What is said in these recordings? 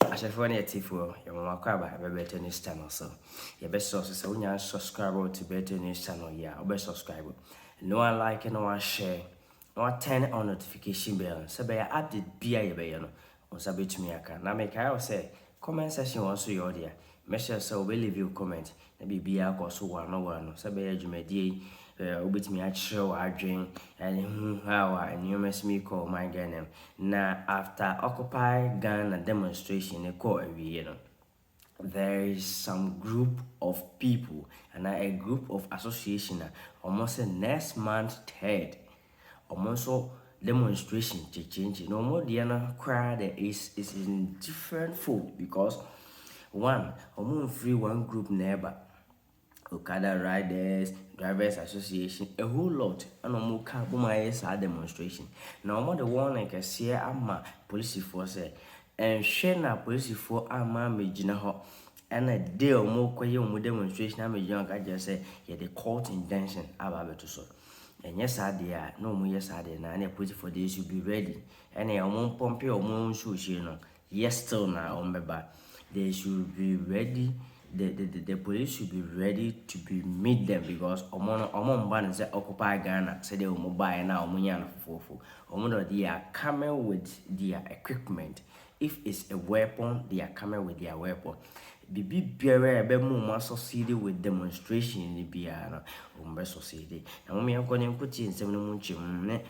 Ashafone Tifo, your Makwaba, a better news channel. So, your best sources, so when you subscribe to better news channel, yeah, or best subscribe. No one like, no one share, no one turn on notification bell. So, by update BI Bayano, on Sabit Miaka. Now, make I say, comment section also your dear. Make sure so we leave you comment. Maybe BI or so one, so by you may dear. Ubit me at show I drink and how and you must me call my Ghana. Now, after Occupy Ghana demonstration, a call every year, there is some group of people and a group of association almost next month third, almost demonstration to change. No more Diana crowd is in different food because one, almost free one group neighbor. Okada Riders, Drivers Association, a whole lot, and no car demonstration. Now, I'm the one I can see I'm police force, and Shena police for Ama Majina, and a deal more quiet demonstration. I'm a young, I just say, yeah, the court intention about to so. And yes, I did, no more, yes, I did, and I put it for this, you be ready. And I won't pump your moon shoes, you know. Yes, still now, on my back. They should be ready. The police should be ready to be meet them because Omon ban say occupy Ghana, say they will buy now Munyan for they are coming with their equipment. If it's a weapon, they are coming with their weapon. Bibi biara be mu associated with demonstration in the biara umbe society. Na mo me akoni nkuti nsem no mu nchim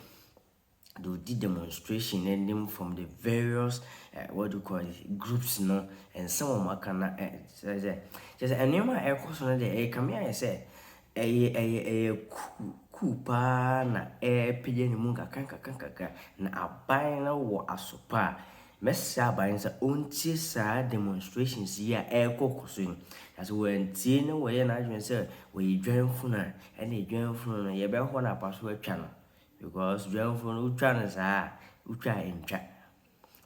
do the demonstration and them from the various what do you call it groups no and some of my can just a new my air course on the come here I say a kupa na air pigeon munga kanka na abina wa asopa messa buying sa unti sa demonstrations here air cocosin as when tina way and I say we join funa and they join funa ye be hona password channel. Because John from Utranas are Utra in chat.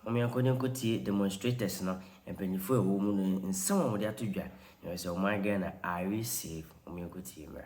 I couldn't go to demonstrators now and penny for a woman in some of their to drag. So my Ghana, I receive good team.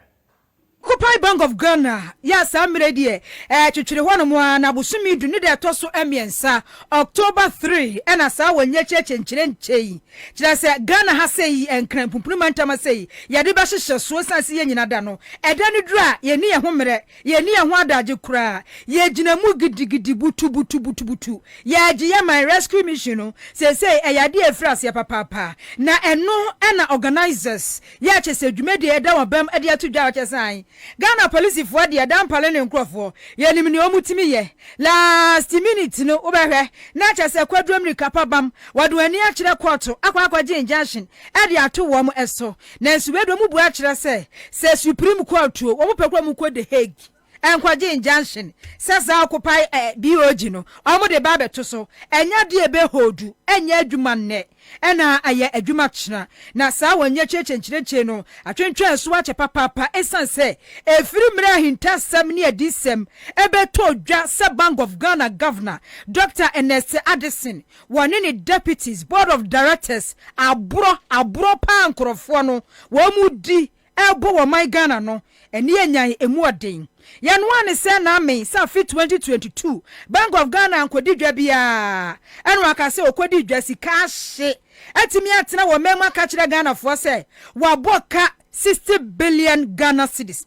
Occupy Bank of Ghana, yes, I'm ready. To one na busumi do need to so emiensa October 3 and as I when ye church and chile. Just Ghana has say and cramp pumprimantama say, Yadiba so sansi yen adano, and then you dra ye near homere, ye near wada you cry, ye jinamu gidi butu, ye my rescue mission, say a yadia fras ya papa, na and no ana organizers, ye chese you made the Adam bem adia to Jarachasai. Ghana police for the Adam Palene Crawford, Yanimini Omutimi ye. Last minute no obere, not as a quadrum capabam, what do any actual quarto, aqua Jane Junction, Adia 2 warm eso. Nancy Wedomu Buachra say, says Supreme Court to Omopamuko the Hague. And Quajin Junction says occupy a biogino, almost the barber to so, and ya dear beholdu, and ya duman ne, and I a dumachna. Now, so when your church and chino, I train swatch a papa, and say, a free mera test some near Decem, ebe told just a Bank of Ghana governor, Dr. Ernest Addison, one in deputies, board of directors, a bro pan crofono, wamudi, elbow my Ghana no, and ye a more ding. Yanwan say na me sa fit 2022 Bank of Ghana ankodi dwa bia enu aka say okodi dwa sika hye atimi atena wo mema ka kire Ghana fo say wa boka 60 billion Ghana cedis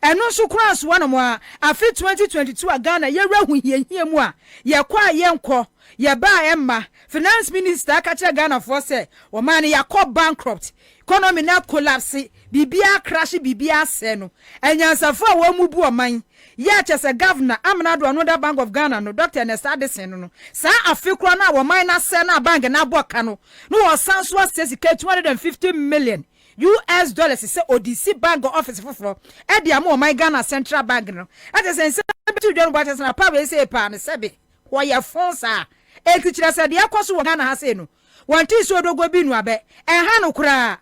enu so kura so no mo a fit 2022 a Ghana ye rahu hie mu a ye kwa ye nko ye ba emma finance minister ka kire Ghana fo say wo man ye akọ bankrupt economy na collapse bibia crash bibia se no enyansafo a wamu bu oman ya chese governor amna do another Bank of Ghana no Dr. Ernest Addison no sa afekro na woman na se na bank na boka no wo sanso asesi 250 million US dollars say ODC Bank office foforo e dia mo my Ghana Central Bank no ate sense bitu dwan bata na pa we say pa ne sebe wo ya fonsa e kichira se dia kwaso wo Ghana ha se no wanti so dogo bi nu abe ha no kura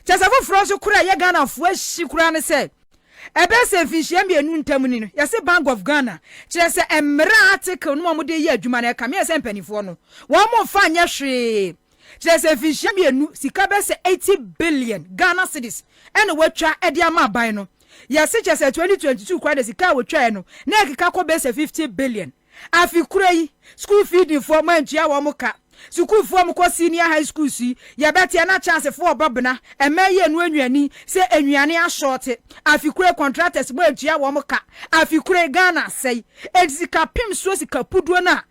Chasafo Froso Kura ye Ghana fo ahyi kura ne se ebe se finhia mienu ntam ni no yase Bank of Ghana kire se emra article no mo de ye adwuma na ka me se mpanifo no wo mo fa nya hwe kire se finhia mienu sika be se 80 billion Ghana cedis ene watwa ede ama ban no yase kire se 2022 kwa de sika watwa no na ekika ko be se 50 billion afi kura yi school feeding for mantua wo mo ka School form ko senior high school si ya beti na chance for babna emeye no anuani se anuane a short afikure contractors mo atua wo ka afikure Ghana sei exika pim so sika puduo na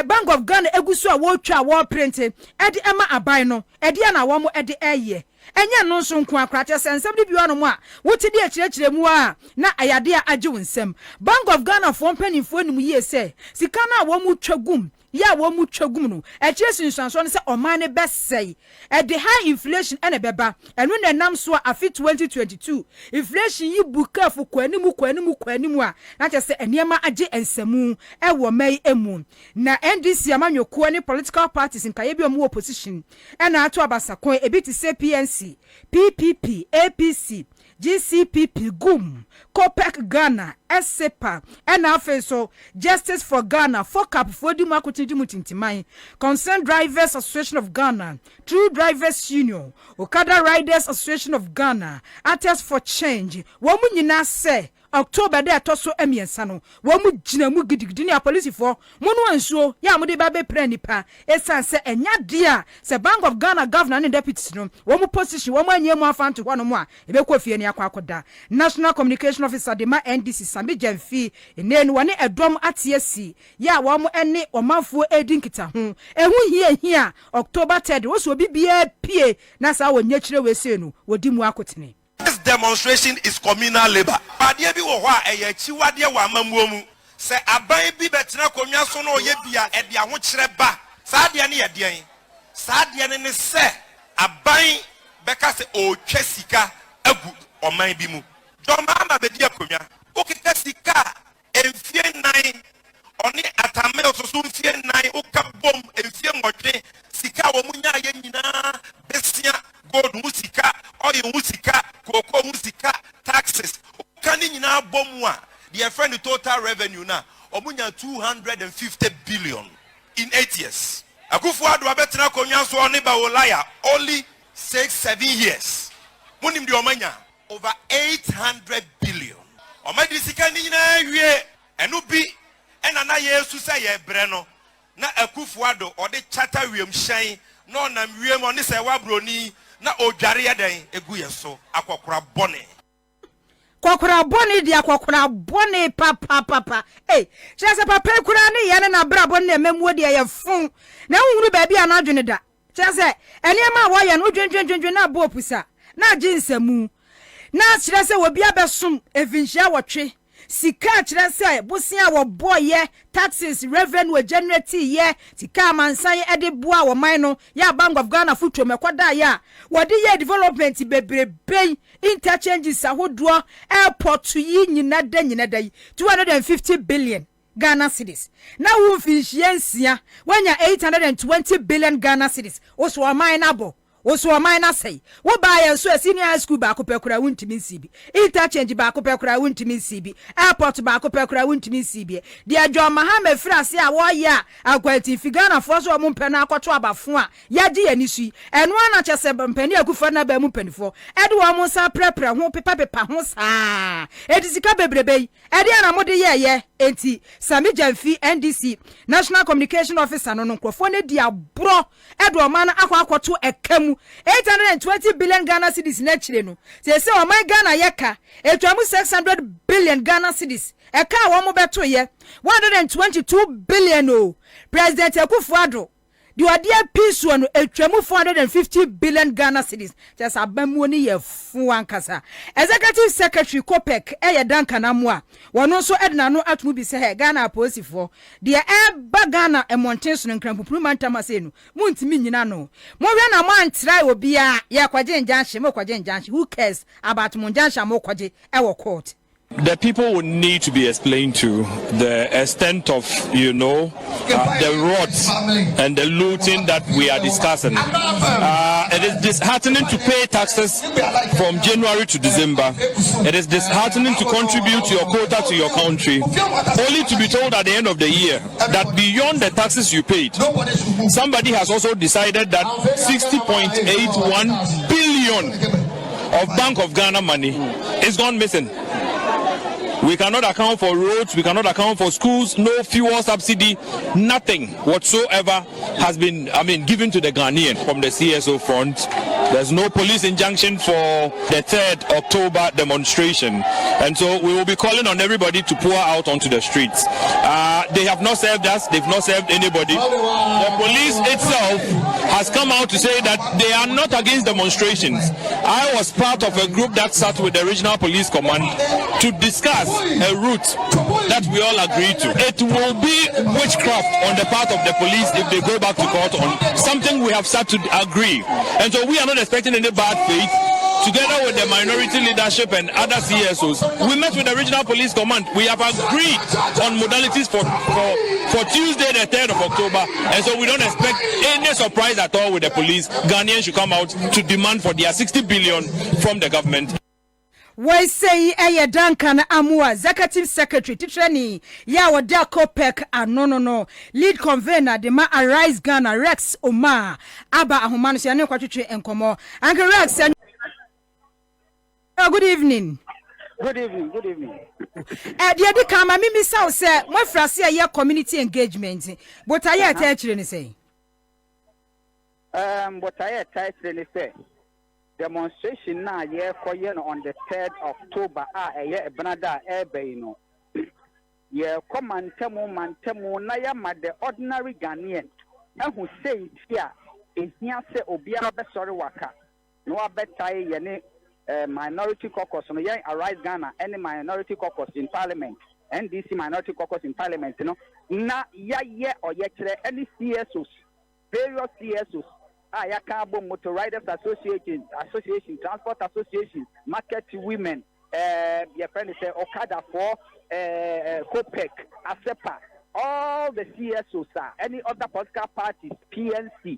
Bank of Ghana egusu a wo twa wo print e de ema aban no e de na wo mo e de eye enye no nso nko akrate sensem de biwa no mo a wote de akirekire mu a na ayade a age wonsem Bank of Ghana for mpanimfo nim yie se sika na wo mu twagum ya wo mu twagum no akiresi nsanso no se oman ne besei the high inflation ene beba enu na nam so afi 2022 inflation yi buka fu kwanimu a na che se eniema age ensemu e wo mai emu na NDC amanyoko ne political parties nkaye bi omu opposition ena ato abasakon ebi ti se PNC PPP APC GCPP GUM COPEC Ghana SEPA and also Justice for Ghana FOCAP for the Makutintimutintimai Concerned Drivers Association of Ghana True Drivers Union Okada Riders Association of Ghana Artists for Change Womunyina say October de atoso emiensa no womu gina mu gidigidi ne police for munu ansuo ya mu de ba be pra nipa esan se enya de a se Bank of Ghana governor and deputies no womu position womu anyemu afanto hɔ no mu a ebekɔ fie ne akwakoda National Communication Officer de ma NDC Sambi Jamfi enenu wane edom atiesi ya womu ene omanfo edinkita ho ehu hia October 3 wo so bibia pie na sa wonye kire we se no wodi mu akotene. This demonstration is communal labor. Badia bi wo ho a eye chiwade wa amamuomu. Se aban bi betena konwa so no ye bia e dia ho kire ba. Sa de ne ye den. Sa de ne se aban beka se o twasika agu oman bi mu. Doma ama be dia konwa. O keka sika enfie nan oni atame ososo mfie nan o ka bom enfie ngotwe sika wo munya ye nyina besia gold musika oil musika cocoa musika taxes kani nyina bomu a their friend the total revenue na omunya 250 billion in 8 years Akufo-Addo abetena konwa so oni ba olaya only 6-7 years munim de omanya over 800 billion omadi sika ni nyina wie enu bi ena na yesu say ye bre no na Akufo-Addo ode chata wiem hyan no na wiem oni say wabroni na odware ya den egu yeso akokora bone dia kokora bone papa chese papa kura ne ye na bra bone memuo dia ye fun na hunhuru ba bia na adwene da chese enema wo ye no dwendwendwen na bo opusa na aginsemu na chese obi abesom evinhia wotwe sika chirese bosia wo boye taxes revenue generate ye sika mansan ede boa wo man no ya Bank of Ghana futuo mekoda ya wode ye development bebrebe interchanges ahodo airport yi nyina da 250 billion Ghana cedis na wo finhia wanya 820 billion Ghana cedis oso wa man na bo oso oman na say wo ba ya so senior high school ba ko pekura wuntimi nsibi interchange ba ko pekura wuntimi nsibi airport ba ko pekura wuntimi nsibi de adwo mahama frase a wo ya agwati figana fo so mo mpena akoto abafo a ya gi yani su eno na chese mpani akufo na ba mu mpanifo ede wo mo sa prepre ho pepa ho saa edisika bebrebe ede na mo de ye enti Sami Jamfi NDC National Communication Officer no nkrofo ne dia bro ede o man akwakoto ekam 820 billion Ghana cedis na chire no se o man Ghana yeka etwamu 600 billion Ghana cedis eka wo mo beto ye 122 billion o President Akufo-Addo the idea piece one etwamu 450 billion Ghana cedis just abamu ni ye fu ankasa Executive Secretary COPEC eye danka na mo a wono so edna no atumu bi se he Ghana aposifo de ba Ghana emonten so nkrampupuru mantama se no muntimi nyina no mo hwe na mo antrai obi a ye kwaje njanhye mo kwaje njanhye who cares about mo njanhye mo kwaje e wo court. The people will need to be explained to the extent of, the riots and the looting that we are discussing. It is disheartening to pay taxes from January to December. It is disheartening to contribute your quota to your country, only to be told at the end of the year that beyond the taxes you paid, somebody has also decided that 60.81 billion of Bank of Ghana money is gone missing. We cannot account for roads, we cannot account for schools, no fuel subsidy, nothing whatsoever has been, given to the Ghanaian from the CSO front. There's no police injunction for the 3rd October demonstration. And so we will be calling on everybody to pour out onto the streets. They have not served us, they've not served anybody. The police itself has come out to say that they are not against demonstrations. I was part of a group that sat with the regional police command to discuss a route that we all agreed to. It will be witchcraft on the part of the police if they go back to court on something we have sat to agree. And so we are not expecting any bad faith. Together with the minority leadership and other CSOs, we met with the regional police command. We have agreed on modalities for Tuesday, the 3rd of October, and so we don't expect any surprise at all with the police. Ghanaians should come out to demand for their 60 billion from the government. We say Duncan Amua, Executive Secretary, Titrani, Yawa Kopek, and no, lead convener, the Ma Arise Ghana, Rex Omar, Abba Ahumanus, and Quatri and Como, Uncle Rex. Good evening. Good evening. The come, I mean, Miss South said, my frasi a year community engagement. But I had actually say. What I had say. Demonstration now, on the 3rd October, a year, Banada, Airbayno. Yeah, come and temo, Naya, the ordinary Ghanaian, and who say it here, is here, say, Obia, sorry, waka. No, I bet I, minority caucus, no, yeah, Arise Ghana, any minority caucus in parliament, NDC minority caucus in parliament, na, or any CSOs, various CSOs. Ayakabo Motor Riders Association, Transport Association, Market Women, your friend say Okada for COPEC, ASEPA, all the CSOs are any other political parties, PNC,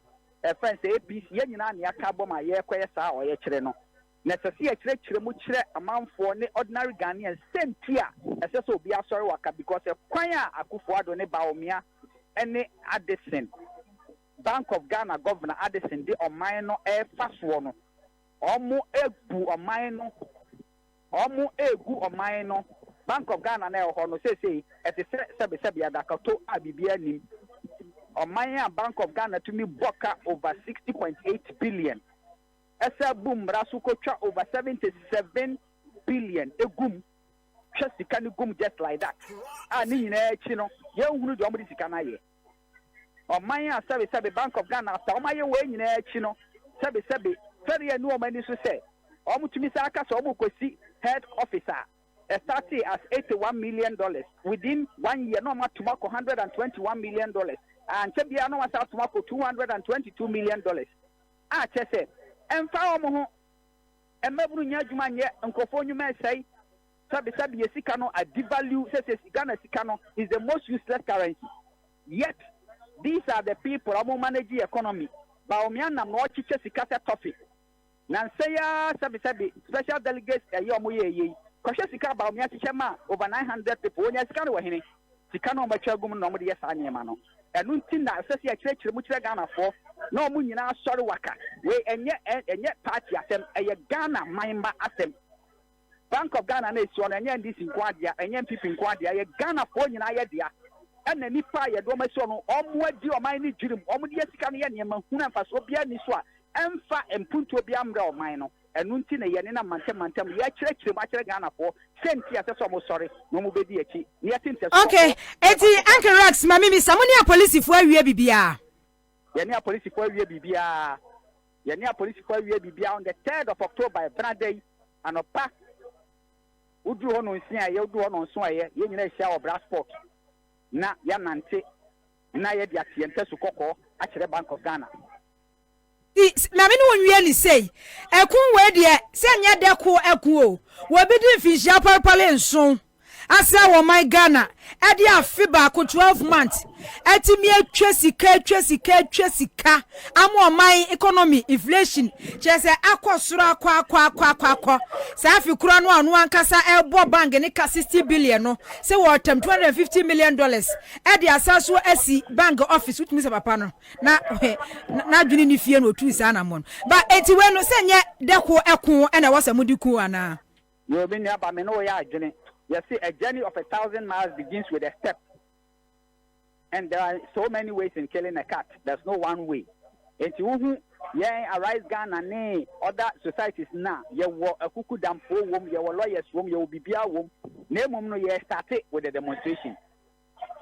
friends APC, Yenina Yakabo my year kwesa or yechreno. Necessary a chre amount for ordinary Ghanaians same tier, as so be a sorry waka because a choir akufo adone baomia any Addison. Bank of Ghana Governor Addison de Omaino air fast one. Omu egu Omaino. Bank of Ghana na hono say at the sebi adakato abibia nim. Omaya Bank of Ghana to me boka over 60.8 billion. Esa boom rasuko cha over 77 billion. Egum just gum just like that. Ani na chino ye hunu de omri sikana ye. Omaya sabi Bank of Ghana after Omaya we nyina chino sabi very no many so say omutumi saka so omukosi head officer started as $81 million within 1 year no matumako $121 million and chebia no wasa tumako $222 million chese emfa omo ho emaburu nya adwuma nye nkofo nyuma sai sabi yesika no a devalue say Ghana sika no is the most useless currency yet these are the people who manage the economy. Baomiana no chiche sikasa topic. Nansaya sabi special delegates yomoye. Koshe sika baomia chichema over 900 people. Onya sika no wahine. Sika no machagum no mudi yesanye mano. Enunti na asesi ya chire muchire Ghana for no mu nyina sorry waka. We enye party asem eye Ghana maimba asem. Bank of Ghana na esi ono enye ndisi nkwadia enye NPP nkwadia ye Ghana for nyina ye dia. And the Nipa Yadomason, Omwadi or Mini Jim, Omdia Scanian, Hunafaso Bianiswa, Emfa and Punto Biamra or Mino, and Nuntina Yanina Mantem, Yachek, Ghana for, Sentia, almost sorry, no more baby. Okay, Eti Uncle Rex, Mammy, Samonia police for you, Bibia. Yania police for you, Bibia. Yania police for you, Bibia on the 3rd of October, Brande, and a pack. Would you on Sia, you do on Sway, you shower brass sport. Na ya nante na ye dia tiente su kokko a kire Bank of Ghana na me no nwie ni sei ekun we de se nya de ko eku o we bi di fihia parpale nson asa wo my Ghana e de afi ba ko 12 months etimi atwa sika amo my economy inflation che se akosoro akwa sa afi kura no anu ankasa ebo bank ne ka 60 billion no se wo tem $250 million e de asaso asi bank office with me papa no na dwini ni fie no tu sa na mon ba eti we no se nye de ko ekun e na wasa mudiku ana yo bi ni aba me no ya adwene You see, a journey of 1,000 miles begins with a step. And there are so many ways in killing a cat. There's no one way. And you arise Ghana and other societies now. You were a cuckoo damn poor woman, you were lawyers woman, you will be a woman. Name no you started with the demonstration.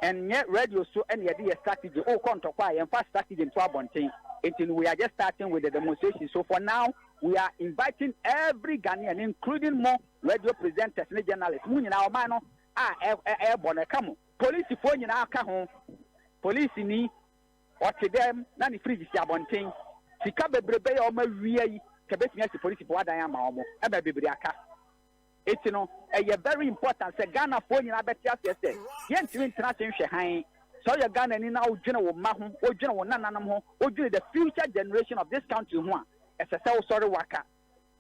And yet radio so any idea strategy. Oh, contact and fast strategy in Twabonting. Until we are just starting with the demonstration. So for now, we are inviting every Ghanaian, including more radio presenters and journalists. Our man, airborne, come. Police phone in our home. Police ni or to them, none free this abonting. Sikabe brebe or my really cabet police for what I am almost. Ever be briaka. It's a very important. Say Ghana phone in our bet yesterday. Yen to international Shahai. So you're Ghana in now general Mahon or general Nanamo or the future generation of this country. As a so sorry waka.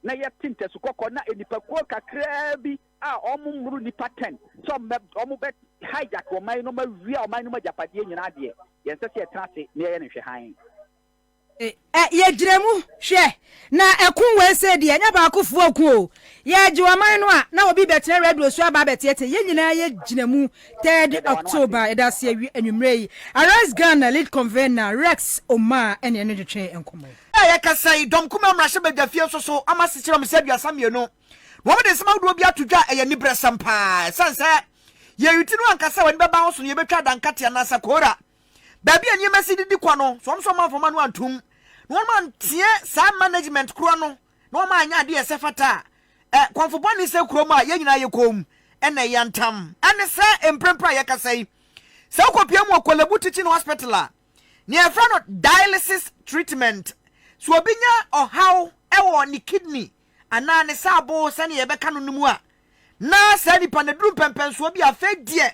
Na yet tinta sukoko na enipakuo kakra bi a omumru ni pattern so omubet hijack o man no ma wi o man no ma japade nyina de yen se se trase ne ye ne hwe han ye jiremu hwe na ekun we se de nya ba akofo akun o ye jiwa man no a na obi betre radio so aba betiete ye nyina ye jinemu 3rd October edase awi anwumrei Arise Ghana lead convener Rex Omar ene ne twetwe enkomo ya kasai dom kuma mrahye badafie so amasechira mseduasa mienu wo me de sema wo bi atodwa eye ni bresampa sanse ye yutinu ankasa wani beba ho so ye betwa dankate anasa kora ba bia ni mesi didi kwa no so mso manfoma no antum no man tie sa management kro no no ma anya de esefata konfo boni se kro ma ye nyina ye kom ene yantam ane se emprempra ya kasai se okopia mu okolebu teaching hospital a ne afra no dialysis treatment so obinya ohaw ewo ni kidney ana ne sabo sane ye beka no numu a na sa nipa na drum pempen so obi afedie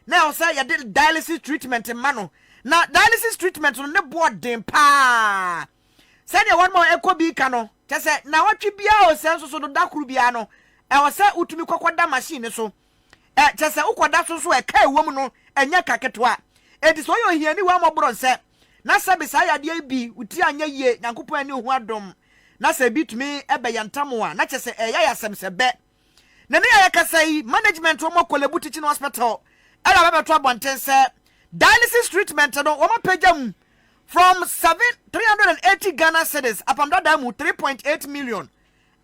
na o say ye dialysis treatment ma no na dialysis treatment no ne boarding pa sane one more ekobi ka no tese na watwe bia o senso so do dakuru bia no e o say utumi kokoda machine so tese ukoda so e ka ewom no enya kaketwa edi so yo hiani wa mobro nse na sabi sa ya de bi uti anya ye nyankopon ani hu adom na sa bitumi ebe yantam a na chese eya ya semsebe na ne ya kasai management wo mokolebu teaching hospital ala ba beto abonten se dialysis treatment no wo mapagam from 380 Ghana cedis upon that 3.8 million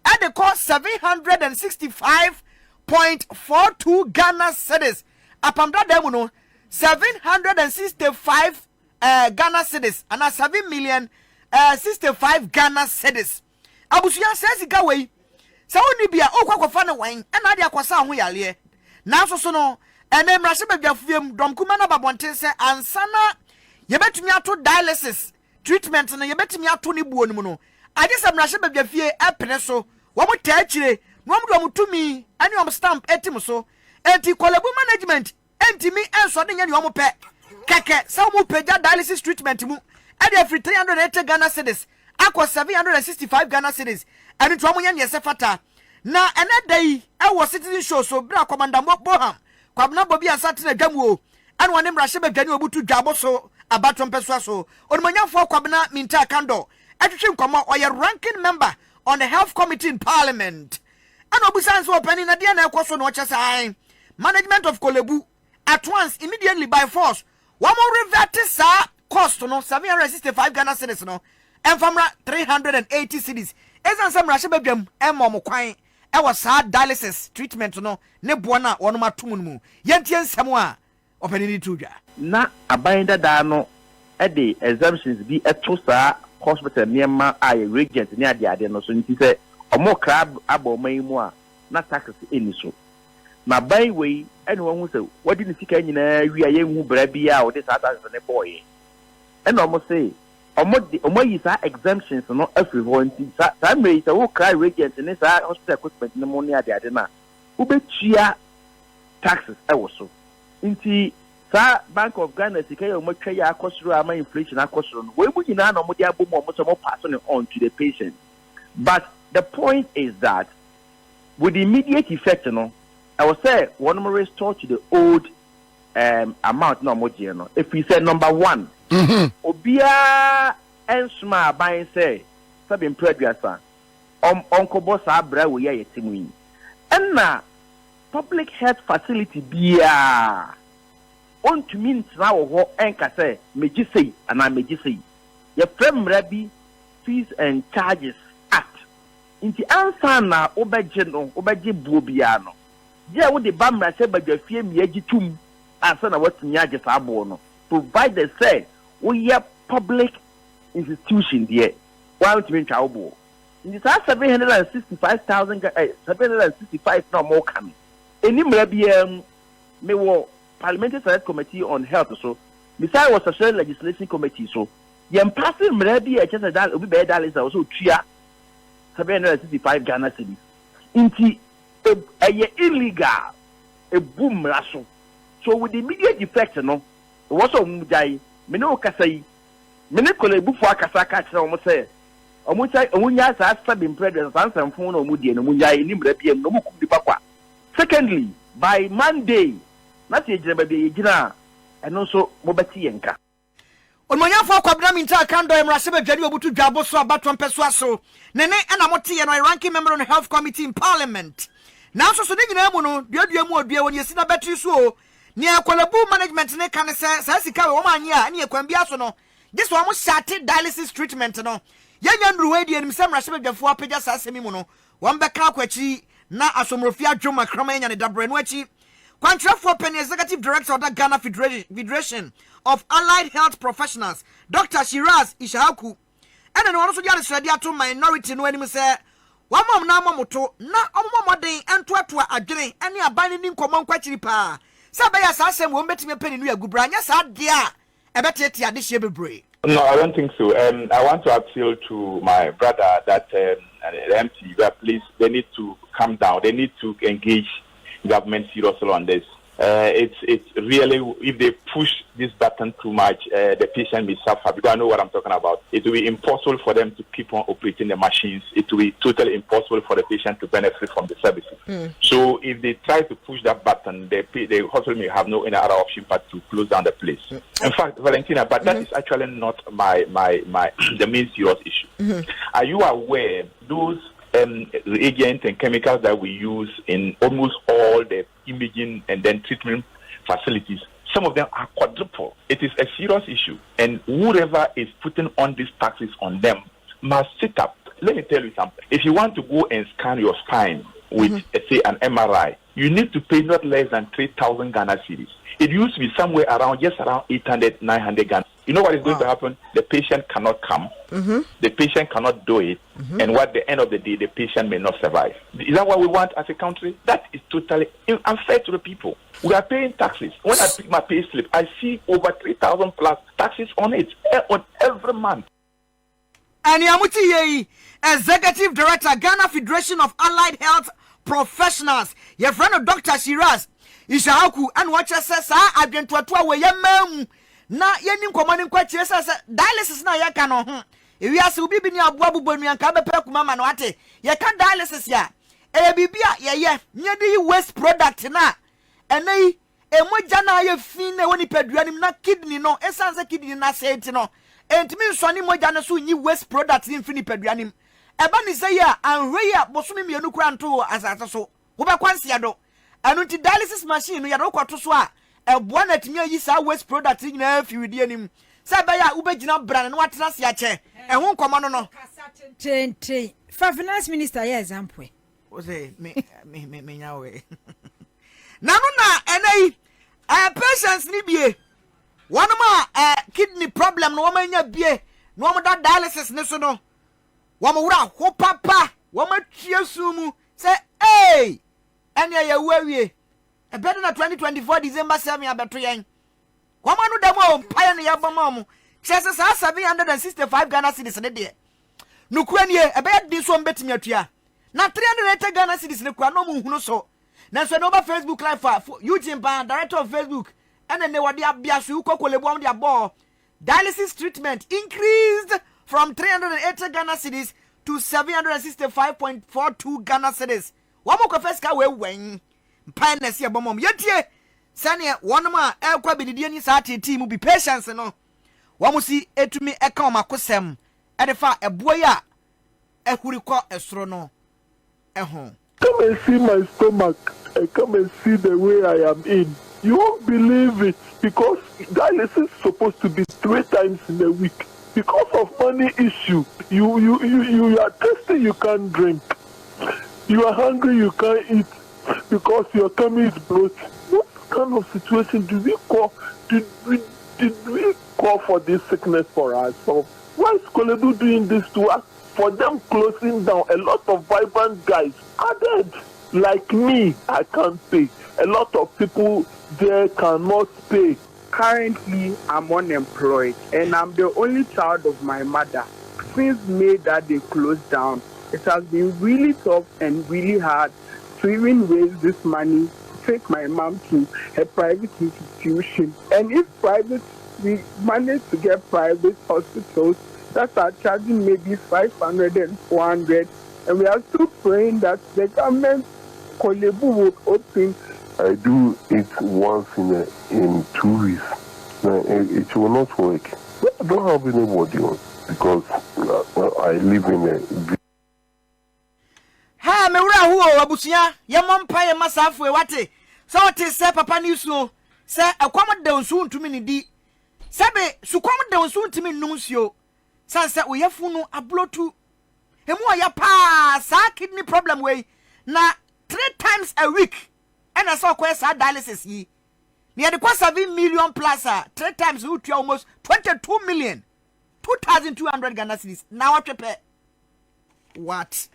at the cost 765.42 Ghana cedis upon that no 765 Ghana cedis and 7 million 65 Ghana cedis. Abusuya says it away. So only be a okwa na wine and adia kwasa ho yale. Na so no ene mrahye badwafiem domkuma na babonten se ansana yebetumi ato dialysis treatment na yebetumi ato ne buo nimu no. Ade se mrahye badwafie epene so wo mo ta akire no mo do mutumi ani om stamp etim so enti kolebu management entimi enso de nya ni wo pe keke sa mo peja dialysis treatment mu ade every 380 Ghana cedis akwa 765 Ghana cedis ani to mo nya ne sefata na enedai e wo citizen show so bra commander Boham kwabna bobi asate na dwamu ane wone mrahye badwani obutu dwabo so abaton peswa so onmanyafo kwabna minta kando atwetwe nkomo oye ranking member on the health committee in parliament and obusanso opani na dia na ekoso no chesa management of Kolebu at once immediately by force one more revert sa cost no 765 Ghana cedis no and from 380 cedis ezan sam rahye badwam emmo kwan e was hard dialysis treatment no ne bo na wono matum mu yentie nsem a opani ni tudwa na abanda da no e de exemptions bi eto sa hospital niema aye regent ni ade no so nti se omo crab aboman mu a na tax eni so na ban we ene won hu se wodi ni sika nyina wi aye hu bra bia o de sa tax ne boy ene omo say omo yi sa exemptions no every one nti sa me say wo cry regent ni sa hospital equipment ni mo ni ade na wo betua taxes e wo so nti sa Bank of Ghana sika ye omo twa ya akosoro ama inflation akosoro no we mu nyina na omo de abom omo so mo pass on to the patient. But the point is that with the immediate effect, I would say one more restore to the old amount no more. If we say number one, Obia and Sma buying say Sabin Preduasa Uncle Boss Abra we are yetimu. And now public health facility biya on to mean now ho enka say meji say and I meji say your frame rabi fees and charges act inti ansa na obeje buo biya no je wo de bamra se badwafie miaji tum ansa na watinya age sabo no provide the say we are public institution there why to mean chawbo in the 765,000 765 no more coming any maybe me wo parliamentary select committee on health so beside was social legislation committee so yem passing maybe just that obi be that is also tua 765 Ghana cedis inti illegal a boom raso so with the immediate effect no was on mujai me no kasai me ne kolebu fo akasa ka kire o mo say omunya sa sabim president ansam fun no mudie no munya ni mrabiem no mukum dipa kwa. Secondly, by Monday na se ejira ba be ejira eno so mobati yenka Omonya fo kwabna minta kando emrase be dwade obutu dwabo so abato mpeso aso nene ena mote ye no ranking member on the health committee in parliament now so ne nyina mu no duadua mu odua woni esi na battery so ne akwalabu management ne kan se sa sika we wo manye a ne kwambia so no this one mo shate dialysis treatment no yanya nruwe die nim sem rahye bedwafo apagya sa asemi mu no won beka akwachi na asomrofia dwoma krama nya ne dabre no achi Contrafo Penny Executive Director of the Ghana Federation of Allied Health Professionals, Dr. Shiraz Ishaku, and then also the other to minority no any say, one mom na momoto, na omomode and twatwa agene, and ya binding common quachiripa. Sabaya Sassam won't bet me a penny near Gubrania, sad dear, a better tia this year be. No, I don't think so. I want to appeal to my brother that the MT, please, they need to calm down. They need to engage government seriously on this. It's really, if they push this button too much, the patient may suffer, because I know what I'm talking about. It will be impossible for them to keep on operating the machines. It will be totally impossible for the patient to benefit from the services. So if they try to push that button, the hospital may have no any other option but to close down the place. In fact, Valentina, but that is actually not the main serious issue. Are you aware those reagents and chemicals that we use in almost all the imaging and then treatment facilities, some of them are quadruple. It is a serious issue, and whoever is putting on these taxes on them must sit up. Let me tell you something. If you want to go and scan your spine with, say, an MRI, you need to pay not less than 3,000 Ghana cedis. It used to be somewhere around, just around 800, 900 Ghana. You know what is going to happen? The patient cannot come. The patient cannot do it. And at the end of the day, the patient may not survive. Is that what we want as a country? That is totally unfair to the people. We are paying taxes. When I pick my pay slip, I see over 3,000 plus taxes on it on every month. And Yamuti Executive Director, Ghana Federation of Allied Health Professionals, your friend of Dr. Shiraz Ishaku, and what you say, sir, I've been to a way, na yenim commanding question says dialysis na ya kan ho e wi ase obi bi ni aboabu bonu anka be pe kuma ma no ate ye kan dialysis ya e bibia ye nye di waste product na enai e moja na ye fin na woni paduanim na kidney no esanse kidney na senti no entimi nsone moja na so nyi waste product in fini paduanim e ba ni say ya anhwe ya bosome mienu kura nto asase so wo be kwanse do anu ti dialysis machine no ya do kwato so a ebua na timia yi sa waste product nyina fiwidi anim sa ba ya ubegina brand no watena se ache ehun komo no no tente fa finance minister ya example o say me nyawe nanu na enai patients ni bie one ma kidney problem no manya bie no mo da dialysis ne so no wo mo wura ho papa wo ma tue sumu say hey anya ya wawie a better na 2024 December 7 abeto yen kwama no demo mpaye ne yabama mu chese sa 765 Ghana cedis ne de nukura nie e be di so mbetimi atua na 380 Ghana cedis ne kwa no mu hunu so na so no ba Facebook live for Eugene Ban director of Facebook and ne wode abia so kokolebo am de abo dialysis treatment increased from 380 Ghana cedis to 765.42 Ghana cedis wa mo ko first ka we wen Pioneers ya bomom yetie sane wonom a ekwa bididie ni sa tete mu be patience no wamusi etumi eka o makosem edefa eboy a ehuri kọ esoro no eho Come and see my stomach and come and see the way I am in. You won't believe it because dialysis is supposed to be 3 times in a week. Because of money issue, you are thirsty, you can't drink. You are hungry, you can't eat because your tummy is bloated. What kind of situation did we call for this sickness for ourselves? Why is Kolebu doing this to us? For them closing down, a lot of vibrant guys are dead. Like me, I can't pay. A lot of people there cannot pay. Currently, I'm unemployed and I'm the only child of my mother. Since May that they closed down, it has been really tough and really hard to even raise this money, take my mom to a private institution. And if we manage to get private hospitals that are charging maybe 500 and 400, and we are still praying that the government Kolebu will open. I do it once in 2 weeks. It will not work. I don't have anybody on because I live in a. Ha me wura hu abusia ye mompa ye masafu e wate so what say papa ni suo say akwam da nsu ntumi ni di sebe sukwam da nsu ntumi num suo sanse oyefu no ablotu emu oya pa sa kidney problem we na 3 times a week and I saw sa dialysis yi near the 7 million plus 3 times you almost 22 million 2,200 Ghana cedis now what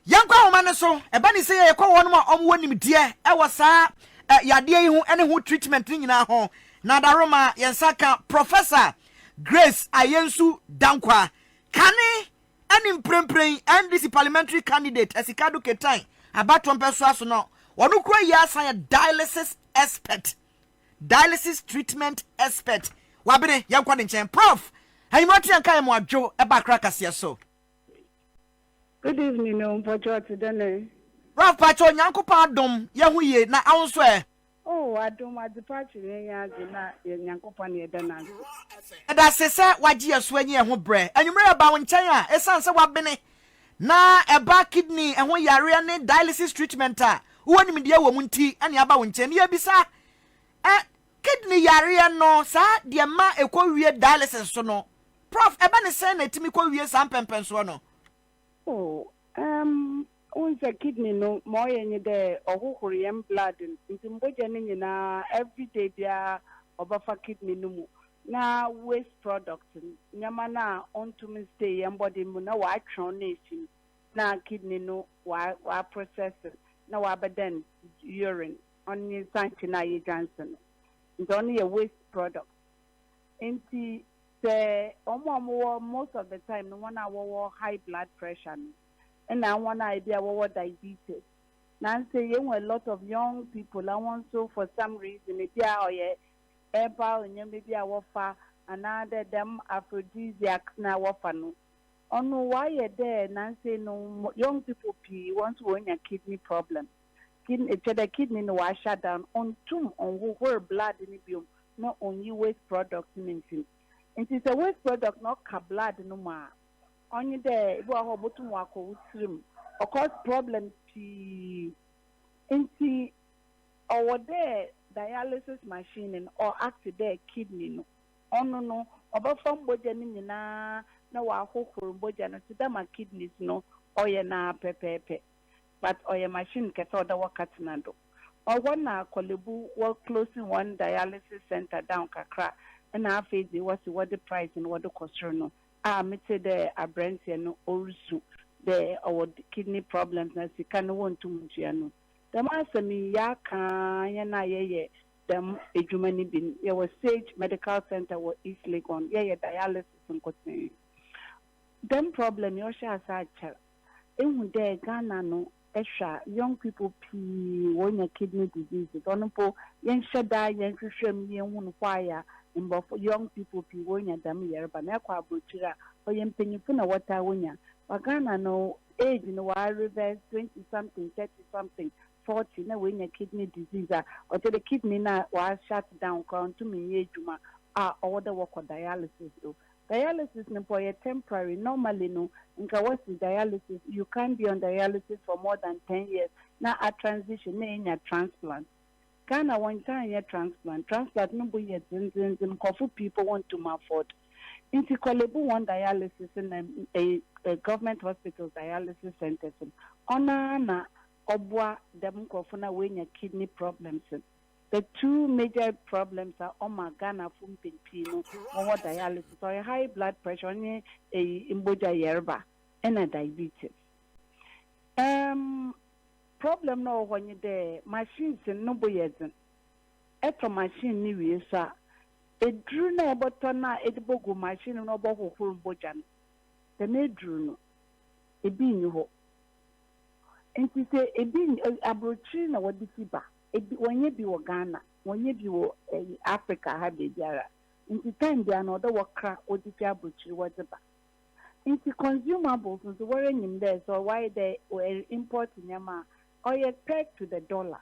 Yankwa woman so ebani say ye kwa wonu ma omwonim die e wasa yade yi hu ene hu treatment nyina ho na daroma yensaka Professor Grace Ayensu Dankwa kane ani mprempren NDC parliamentary candidate Esikadu Ketan abato mpeso aso no wonu kro yi asan dialysis treatment expert wabene yankwa de nchen prof ayimoti yanka ye mo adwo e ba kra kase so. Good evening, no, for today. Ralph Pacho, Yankopa Dom, Yahuye, na answer. Oh, I don't want the party, Yankopa near the night. And I say, what year swing ye who bread, and you may about in China, a son so what bene. Na a back kidney, and when you are really dialysis treatment, one media woman tea, and yaba in 10 years beside. Kidney yaria no, sir, dear ma, a courier dialysis so no. Prof, Ebony send it to me, call you some penpensono. Oh, once a kidney no more any day or who blood in Timbojan na every day there over for kidney no na waste products nyamana on to me stay and body muna wa nation na kidney no wa process na wa baden urine on your santina Johnson. It's only a waste product. Inti say most of the time no one our high blood pressure and I one idea our diabetes. Now say you a lot of young people I want so for some reason maybe or eba and maybe our fa another them aphrodisiacs na wafano. Oh no why you there now say no young people want to win a kidney problem. The kidney no was shut down on tomb on whole blood in the not only waste products mentioned. It is a waste product, not blood no more. Only there, you are about to walk with swim. Of course, problems. Into our there dialysis machine or actually there kidney no. Oh no. About from bojanin na wa hook for bojana to them kidneys no. Or na pepe. But or your machine can order work at Nando. Or one Kolebu work closing one dialysis center down Kakra. And I face it was what the price and what the cost no. Me say the brand no also the our kidney problems na si can want to much no. The master me ya kan ya na ye them ejumani bin ye was Sage Medical Center was East Legon ye dialysis and continue. Them problem yo sha sa cha. Ehun de Ghana no extra young people pee when your kidney diseases. Onopo yen shada yen hwehwem yen hu no kwaya. But for young people, people in them here, but now Quabuchira or Yempenifu water winya. Wagana no age in the wild reverse 20 something, 30 something, 40, no win a kidney disease or to the kidney now was shut down, count to me, Juma, or the work of dialysis. Dialysis no for temporary. Normally no, nka what's dialysis? You can't be on dialysis for more than 10 years. Now a transition, na a transplant. Ghana one time a transplant. Transplant no be yet. People want to afford. Inti Kolebu one dialysis in a government hospital dialysis center. Ona na obwa dem kofuna when kidney problems. The two major problems are Ghana fumpino or dialysis or a high blood pressure on a imboja yerba and a diabetes. Problem no when you there machines and no boyzen. Eto machine ni wisa. A drew no botona edibogo machine no boho bojan. The ne drew no. A bean you ho. And to say a bean abrochina what the fiba. When you be Ghana, when you be Africa, have a jara. Into time, they are not the worker or the jabuchi, whatever. Into consumables, and wearing in there, so why they were importing Yama or you peg to the dollar.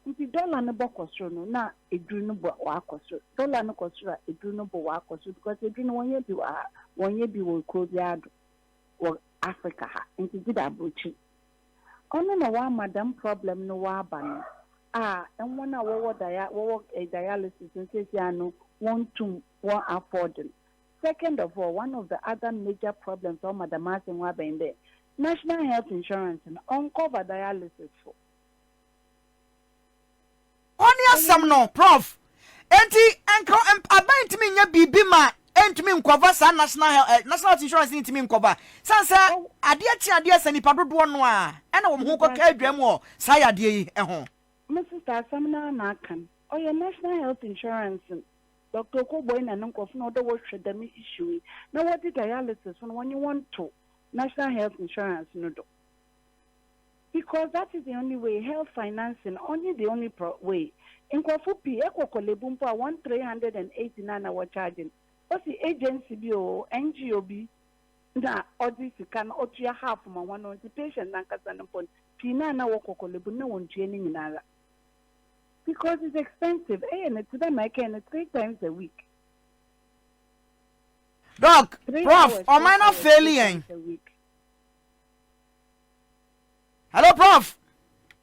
Into dollar no bokosro, na a dreamable wakosro. Dollar no costra, a dreamable wakosro, because a dream when you be will close yard or Africa, into the abuchi. Ono na wa madam problem no wa ban. And one hour a dialysis and says no want to afford it. Second of all, one of the other major problems on Madam Martin wa in there. National health insurance and uncover dialysis for. Only some no, Prof. Enti enko abant me nya bibi ma entimi nkova sa national insurance ni timi nkova sansa ade ade asa nipa dodo no a ena wo ho koka adwam o sa yade yi ho Mr. Samna Nakan or your national health insurance Dr. Koboy na nkof no do wo hwedam issue na what dialysis when you want to national health insurance no do because that is the only way health financing only the only way in Kofu P ekokolebumpo 1389 our charging. What's the agency bio NGOB na audit can otua half ma one on the patient na kasa no pon pina na wokokolebu na wontua ni nyinara because it's expensive and it's them I can 3 times a week. Doc, Prof, am I not failing? Hello, Prof.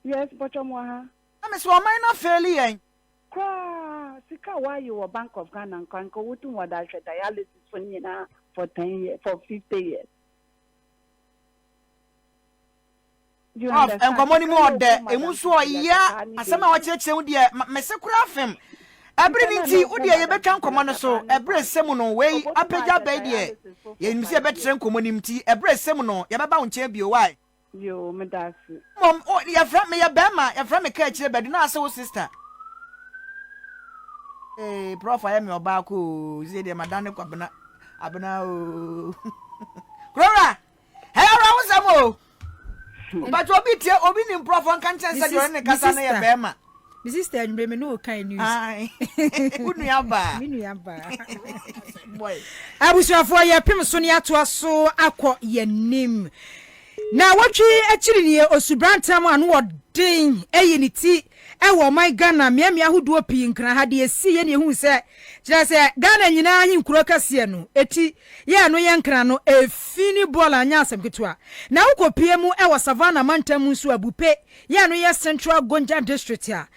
Yes, but I'm so am I not failing? Sika why you were Bank of Ghana and can go to what I said dialysis for 10 years, for 50 years. Prof, and come on more there. A muso ya asema wa cheche udi mesekura fem. Every niti udi ye bekan komono so every semuno we apeja be die. Ye nimsi e betren komonimti every semuno ye baba unche bio why? Yo medasi. Mom, oh ya from me ya bema, ya from me ka chire be na ase wo sister. Eh, Prof, I am your baku. Say the madame kwabena abena o. Krora. Hey, around some. But obi ni Prof an kan chance say you kasa na ye bema. The sister and me no kind news. Ai. Unu yaba. Minu yaba. Boy. Abusuafo ye pem so ne ato aso akọ ye nim. Na watwi akiri ne osubrantam anu odin eyini ti ewo my Ghana miamia hodo pii nkran ha de esi ye ne hu se kira se Ghana nyina hin kuro kase no eti ye no ye nkran no efini ball anya asem ketua na ukopie mu ewo Savannah mantam nso abupe ye no ye Central Gonja district a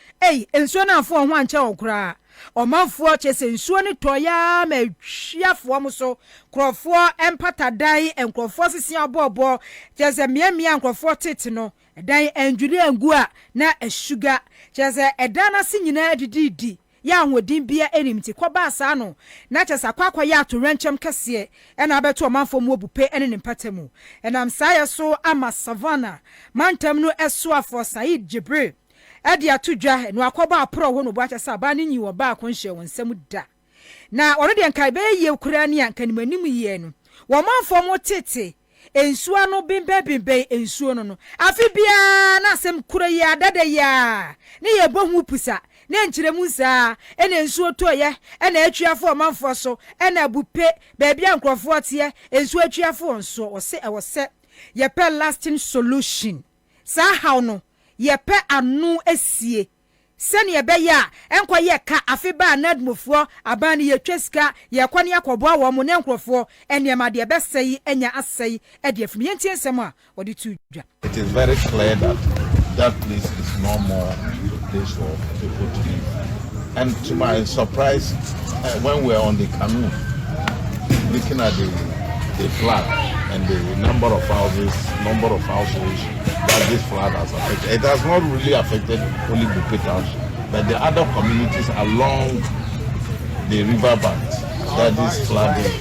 enso na afo ho anche okura omanfo chese nsuo ne toya ma hwiafo mo so krofo empatadan enkrofo sisi abobo chese miamia enkrofo tete no dan anjuri angu a na sugar chese edana si nyina dididi ya anwodin bia enimti kwaba asa no na chese akwakwa ya to renchem kase ena abeto omanfo mu obupe ene ne mpatamu enam saye so ama Savannah mantam no eso afo Said Jibril adi atudwa no akoba apro ho no bo akyesa ba ne nyi wo ba akonhye wonsam da na oro de nkai be ye kura ne ankanimanimu ye no wo manfo mo tete ensuo no bimbe ensuo no afi bia na asem kura ya dada ya ne ye bohu pusa ne nkyeremu saa ene ensuo toye ene atwiafo manfo so ene abupe ba bia nkrofo tie ensuo atwiafo nso wose ye per lasting solution sa how no ye pe anu esie sani ebeya enkwa ye ka afeba anadmofo aban ye tweska ye kwani akoboa wo mo ne nkrofo eniema de besei enya asei e de afimi yentie nsem a wode tu dwa. It is very clear that that place is no more place for people to live. And to my surprise, when we were on the canoe, looking at the flood and the number of houses that this flood has affected, it has not really affected only Bupe Township, but the other communities along the river banks that is flooding.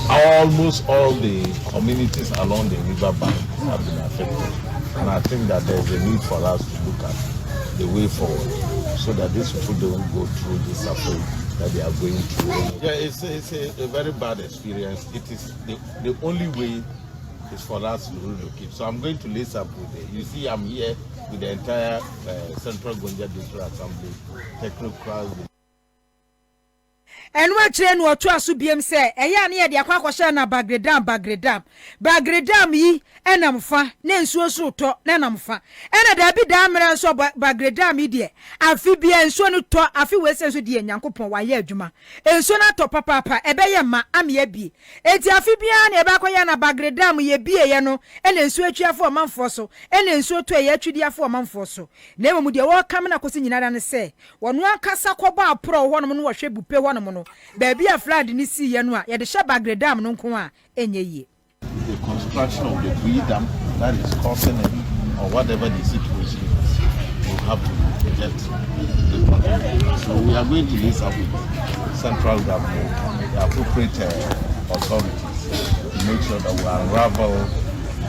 Almost all the communities along the river bank have been affected. And I think that there's a need for us to look at the way forward so that these people don't go through this suffering that they are going through. Yeah, it's a very bad experience. It is the only way is for us to relocate. So I'm going to list up with it. You see, I'm here with the entire Central Gonja District Assembly, technocrats. And we train what to asu biem say eya na ye de akwa na bagredam yi enamfa na nsuo so to na namfa ena da bi da mra nso bagredam yi de afi bia nsuo no to afi we se nso de nyankopon wa ye adwuma nsuo na to papa ebeye ma amia bi eti afi bia na eba akoya na bagredam ye bie ye no ena nsuo atwiafo omanfo so ena nsuo to ye atwidiafo omanfo so na emu de wo kam na kosi nyinara ne se wono akasa koba apro ho no no wo hwe bupe ho no baby a flood ni see ye no a ye de hye bagredam no nko a enye yi. The construction of the tree dam that is causing it, or whatever the situation is, we have to reject the project. So we are going to list up with central government, the appropriate authorities, to make sure that we unravel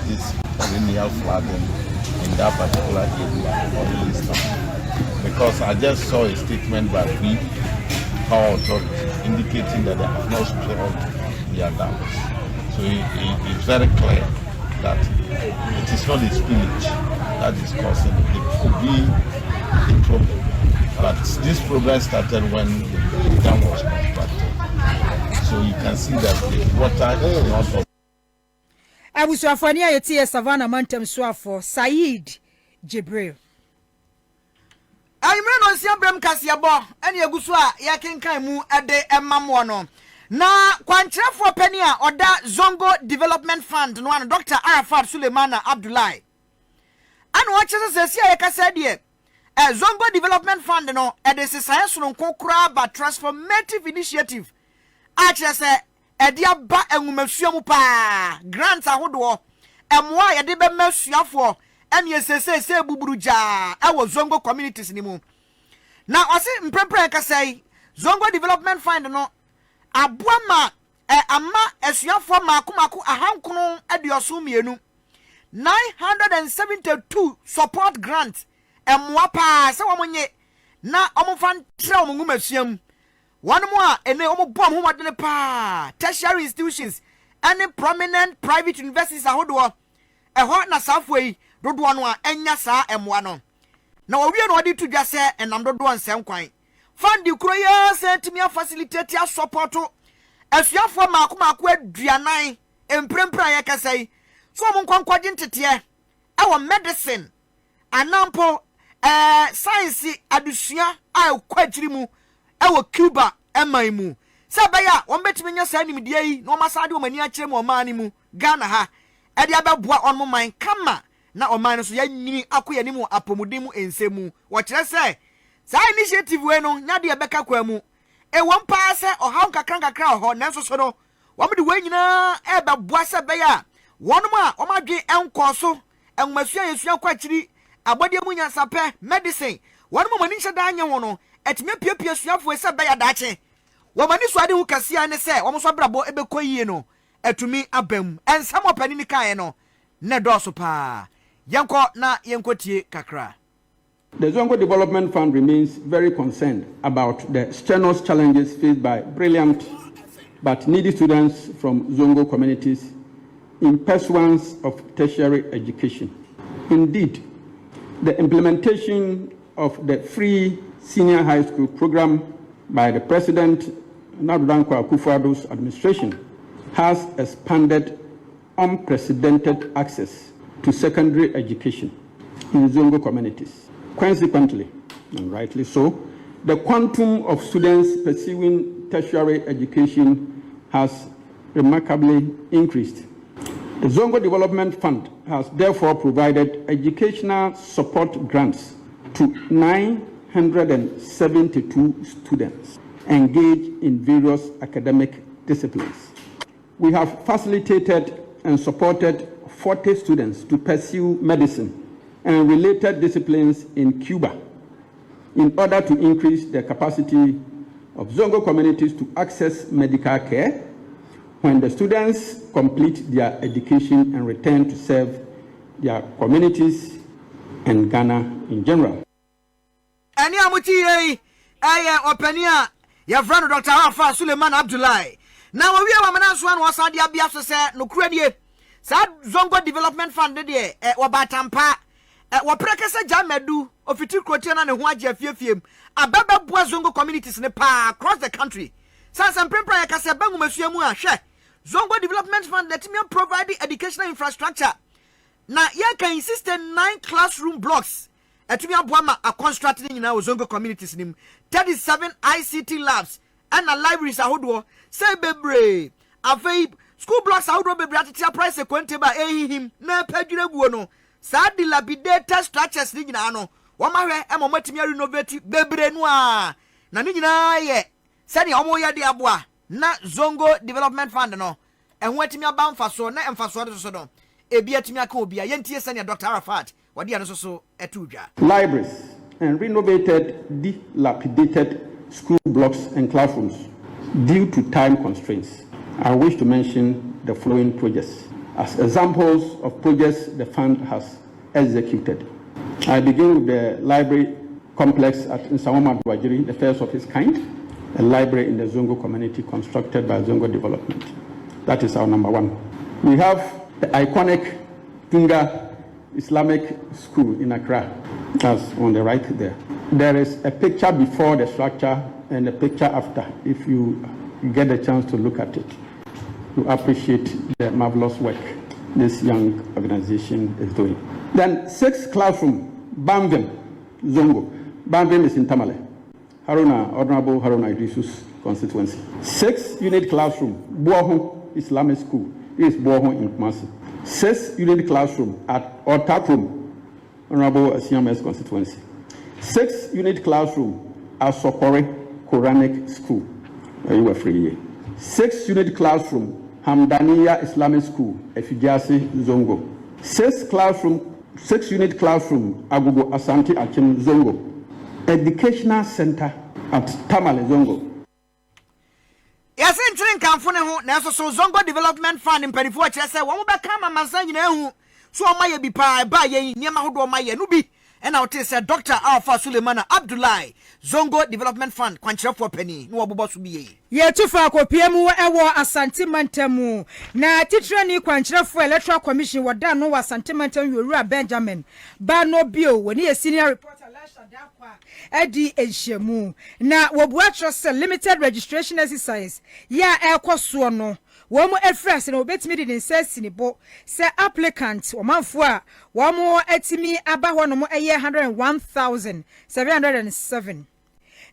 this perennial flooding in that particular area on the list. Because I just saw a statement by the power authorities indicating that they have not strengthened their dams. So it's very clear that it is not the spillage that is causing it. It could be a problem. But this problem started when the dam was constructed. So you can see that the water is not. Abusuafani ayeti Savannah Mantem Suafo Said Jibril. Ayimre no nsia brem kasiabo ene egusu a yakenkan mu ede emamo no na kwankyerefo pani a oda Zongo Development Fund no an Dr. Arafat Suleimana Abdullahi anu o chese sesi ayekasa de Zongo Development Fund no ede sesaye so nkokura ba transformative initiative a chese ede aba enwumasuamu pa grants ahodo emwa yede be masuafo ene yesese buburuja awo Zongo communities ni mu na ose mprempren kasai Zongo Development Fund no abuama ama esuafo makomako ahankono adioso mienu 972 support grant emwa pa se womonye na omofan tre omungumasuam wonmo a ene omobom homodene pa tertiary institutions any prominent private universities ahodo eho na safwei dodo no a enya saa emwa no na owie no odi tudwa se enam dodo nsem kwan fund kuro ya se timia facilitate ya support asuafo makomako aduanan emprempra ya kasai so mo nkwankwaje ntete e wo medicine anampo science adusua a kwagiri mu e wo Cuba eman mu se baya wo betimi nya saa nimdie yi no masade wo mani akire mu oman mu Ghana ha e dia beboa on mo man kama na oman so ya nyini akoya ni mu apomudemu ensemu wo kire se saa initiative we no nya de beka kwa mu e won pa se ohaw kakra ho nanso so no wo de we nyina e beboa se baya wonum a o madwe enko so enmasua yesua kwakiri abode mu nya sape medicine wonum mani nhyɛ da anya wo no etime piepie suafo se baya daache wo mani so ade hu kasia ne se wo so brabo ebekɔyie no etumi abam ensam opani ni kan no ne dɔso pa yenko na yenkotie kakra. The Zongo Development Fund remains very concerned about the strenuous challenges faced by brilliant but needy students from Zongo communities in pursuance of tertiary education. Indeed, the implementation of the free senior high school program by the President Nabdanko Akufo-Addo's administration has expanded unprecedented access to secondary education in Zongo communities. Consequently, and rightly so. The quantum of students pursuing tertiary education has remarkably increased. The Zongo Development Fund has therefore provided educational support grants to 972 students engaged in various academic disciplines. We have facilitated and supported 40 students to pursue medicine and related disciplines in Cuba in order to increase the capacity of Zongo communities to access medical care when the students complete their education and return to serve their communities and Ghana in general. Any amuti openia ya friend Dr. Alpha Suleiman Abdullahi. Now we are Manaswan was at the Abiaso said no credit. Sad Zongo Development Fund de Wabatampa Waprekasa Jamedu of Fitu Crotiana and Huaja Fium, a Baba Bois Zongo communities in the pa across the country. Sans and Prempra Casabangu Monsieur Muashe. Zongo Development Fund let me provide the educational infrastructure. Now, Yanka insisted 9 classroom blocks. Etumia Buama are constructing in our Zongo communities name 37 ICT labs and a libraries ahodo say bebre afei school blocks ahodo bebre atitia price ekwenteba him na padwire buo no sa dilapidated structures ni nyina no womahwe emomatimi renovate bebre no a na ni nyina ye sani omo ye de aboa na Zongo Development Fund no ehwo atimi aba mfaso na emfaso de so no ebi atimi aka obi a yentie sani Dr. Arafat wadi ano so etudwa libraries and renovated dilapidated school blocks and classrooms due to time constraints. I wish to mention the following projects as examples of projects the fund has executed. I begin with the library complex at Nsawama Dwajiri, the first of its kind, a library in the Zongo community constructed by Zongo Development. That is our number one. We have the iconic Tunga Islamic School in Accra. That's on the right there. There is a picture before the structure and a picture after. If you get a chance to look at it, you appreciate the marvelous work this young organization is doing. Then 6 classroom, Bamvim, Zongo. Bamvim is in Tamale. Honorable Haruna Idrisu's constituency. 6 unit classroom, Boahon Islamic School. This is Boahon in Kumasi. 6 unit classroom at Otakum, Honorable Asiame's constituency. 6 unit classroom at Sokore Quranic School. You were free. 6 unit classroom Hamdaniya Islamic School, Efijasi Zongo. 6 unit classroom Agugo Asante Achim Zongo. Educational center at Tamale Zongo. Yes, entering Camphone, so Zongo Development Fund in Perifua Chessa, one back come and Mansan, so my be pie by ye, Yamahudo Maya Nubi, and I'll tell Dr. Alpha Suleiman Abdullahi, Zongo Development Fund, Quancha for Penny, no Bobos be. Ye too far ko PMU ewo Asante Mantemu na titra ni kwankyerɛ for Electoral Commission wada no wa Asante Mantemu Yowura Benjamin ba no bio woni a senior reporter Lasha Dakwa edi enhyemu na wobua trust limited registration exercise ya ekoso no wo mo efress na obetimi di nsesi ni bo se applicant omanfo a wo mo atimi aba ho no mo 101,707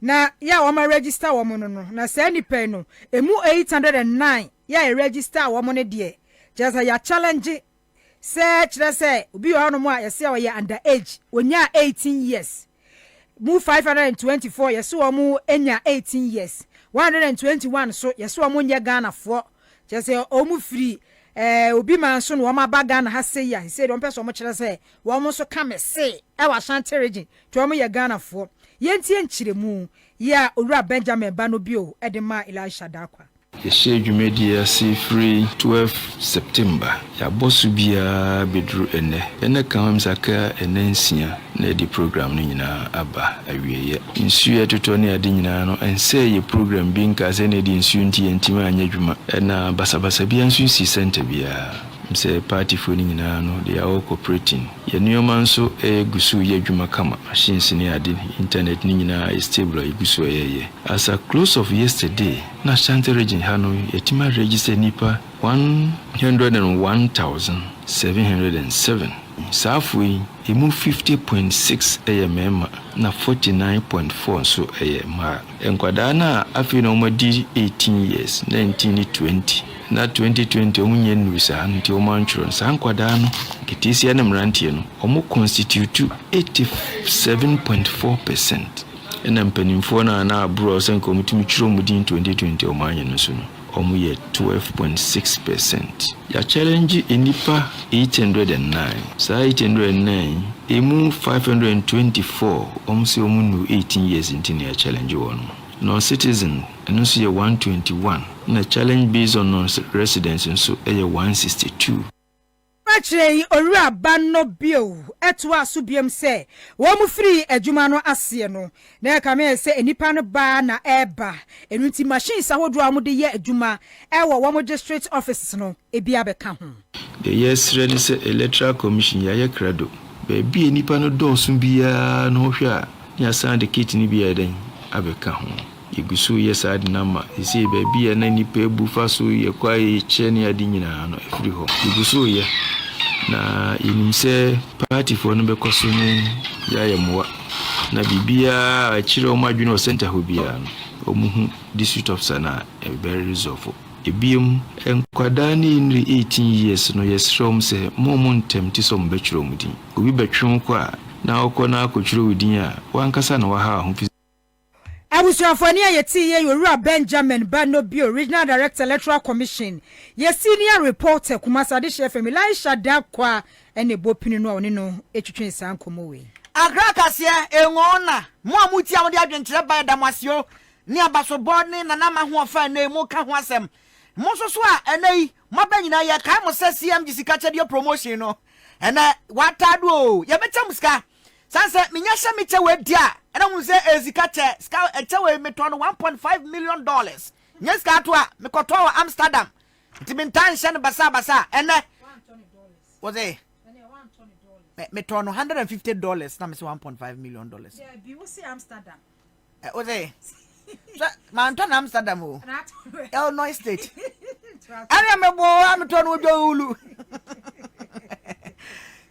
na ya wama register womo no na se nipa no emu 809 ya register womo ne de just ya challenge se kire se obi yo no mo a yese o ya under age onya 18 years mu 524 yese womo enya 18 years 121 so yese womo nya Ghana fo just omu free obi man so no womo ba Ghana ha se ya se do mpeso mo kire se womo so kamese e wa Ashanti region to womo ya Ghana fo yentie nchiremu ya Owura Benjamin Banobio edema Elisha Dakwa yɛhyɛ dwumadi ase free 12 September yɛabɔso bia bedru ene kan msaka ene nsia na di program no nyinaa aba awieye nsuo etoto ne ade nyinaa no ense ye program bi nka se ne di nsuo nti yentima anya dwuma na basabasa bia nsuo si center bia mse party fo ni nyinaa no they are all cooperating ye nneoma nso gusu ye dwuma kama machines ne ade internet ni nyinaa is stable gusu ye as a close of yesterday na Ashanti region hano yetima register nipa 101,707 Safui, emu 50.6 AMM na 49.4 so AMR. Enkwadana afi na omadi 18 years, 1920. Na 2020 omunye nusa nti omanchuro sa nkwadano kitisi ya mrantie no omu constitute 87.4%. Ena mpenimfo na abro senko mutumi chiro mudin 2020 omanye no so no. Omu ye 12.6%. Ya challenge inipa 809. Sa 809 emu 524 omsi omunu 18 years intini ya challenge one. Non-citizen enunsu ye 121. Na challenge based on non-residents nso ye 162. Actually, Ora Banno Bio, Etwa Subium say, Womu free a Jumano Asiano. Na kame say Nipano Ba na Eba, and Unti machine Sahodra de ye Juma, Ewa Wamo district office no, Ebiabe Kahum. The yes, ready say electoral commission ya credo. Baby Nipano don sumbia no sha, ya sand the kitchen be den, Abe Kahum. Igusu yes ad nama, isi baby and any pe bufasu ye kwai cheni adinina no free home. Igusu ye. Na inimse party for no bekoso ne yayemwa na bibia achire o madwene o center ho bia no omuhu district officer na very resolve ebiem enkwadani nri 18 years no yesrom se momo ntemti so mbechiro mudin obi betwon kwa na okona akochiro udin a wankasa na waha ho Abusuafoni yeti ye Yorua Benjamin Banno Bio, Regional Director Electoral Commission. Ye senior reporter Kumasade FM Elisha Dakwa ene bopini no oni no etwetwen san komowe. Agra kasia engona mo amuti amode adwenkyere ba damasio ni abasobɔ ne nanama ho afa na emu ka ho asɛm. Mo soso a enai mabanyina ye kai mo sɛ CMG sika kyɛde promotion no. Ena watado o ye betam sika. Sanse minya hye meche we dia ena hu se ezika che ska eche we meto no 1.5 million dollars. Nye ska to a mekoto wa Amsterdam. Nti mentan hye no basa ena was it meto no $150 na me se 1.5 million dollars. Yeah, bi wo se Amsterdam. Was it Mountain Amsterdam o. Illinois State. Ani me bo am to no ulu.